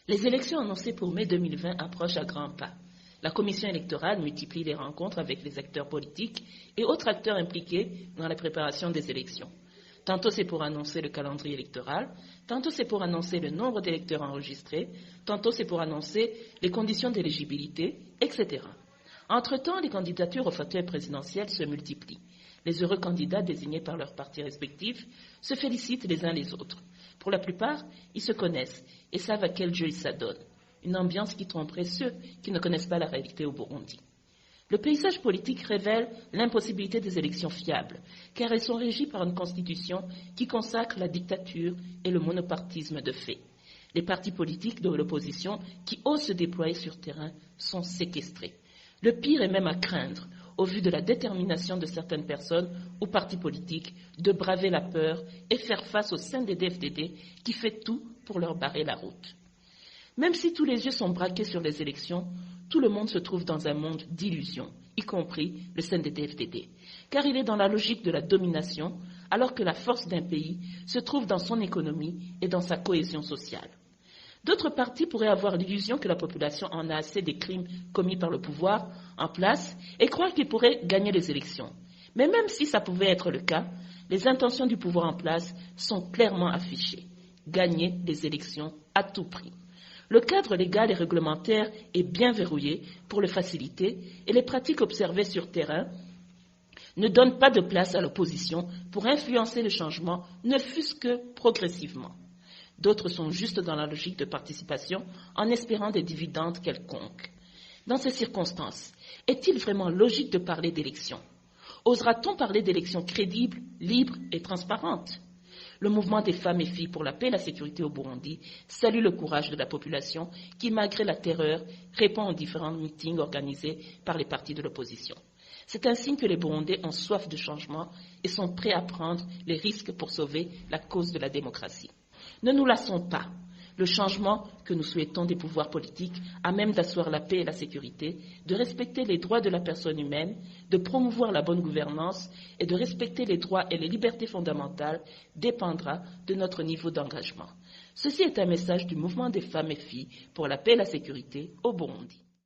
Les élections annoncées pour mai 2020 approchent à grands pas. La commission électorale multiplie les rencontres avec les acteurs politiques et autres acteurs impliqués dans la préparation des élections. Tantôt c'est pour annoncer le calendrier électoral, tantôt c'est pour annoncer le nombre d'électeurs enregistrés, tantôt c'est pour annoncer les conditions d'éligibilité, etc. Entre-temps, les candidatures au fauteuil présidentiel se multiplient. Les heureux candidats désignés par leurs partis respectifs se félicitent les uns les autres. Pour la plupart, ils se connaissent et savent à quel jeu ils s'adonnent. Une ambiance qui tromperait ceux qui ne connaissent pas la réalité au Burundi. Le paysage politique révèle l'impossibilité des élections fiables, car elles sont régies par une constitution qui consacre la dictature et le monopartisme de fait. Les partis politiques de l'opposition qui osent se déployer sur terrain sont séquestrés. Le pire est même à craindre, au vu de la détermination de certaines personnes ou partis politiques de braver la peur et faire face au sein des DFDD qui fait tout pour leur barrer la route. Même si tous les yeux sont braqués sur les élections, tout le monde se trouve dans un monde d'illusions, y compris le CNDD-FDD, car il est dans la logique de la domination, alors que la force d'un pays se trouve dans son économie et dans sa cohésion sociale. D'autres partis pourraient avoir l'illusion que la population en a assez des crimes commis par le pouvoir en place et croire qu'ils pourraient gagner les élections. Mais même si ça pouvait être le cas, les intentions du pouvoir en place sont clairement affichées. Gagner les élections à tout prix. Le cadre légal et réglementaire est bien verrouillé pour le faciliter et les pratiques observées sur terrain ne donnent pas de place à l'opposition pour influencer le changement, ne fût-ce que progressivement. D'autres sont juste dans la logique de participation en espérant des dividendes quelconques. Dans ces circonstances, est-il vraiment logique de parler d'élections? Osera-t-on parler d'élections crédibles, libres et transparentes? Le mouvement des femmes et filles pour la paix et la sécurité au Burundi salue le courage de la population qui, malgré la terreur, répond aux différents meetings organisés par les partis de l'opposition. C'est un signe que les Burundais ont soif de changement et sont prêts à prendre les risques pour sauver la cause de la démocratie. Ne nous lassons pas. Le changement que nous souhaitons des pouvoirs politiques à même d'asseoir la paix et la sécurité, de respecter les droits de la personne humaine, de promouvoir la bonne gouvernance et de respecter les droits et les libertés fondamentales dépendra de notre niveau d'engagement. Ceci est un message du mouvement des femmes et filles pour la paix et la sécurité au Burundi.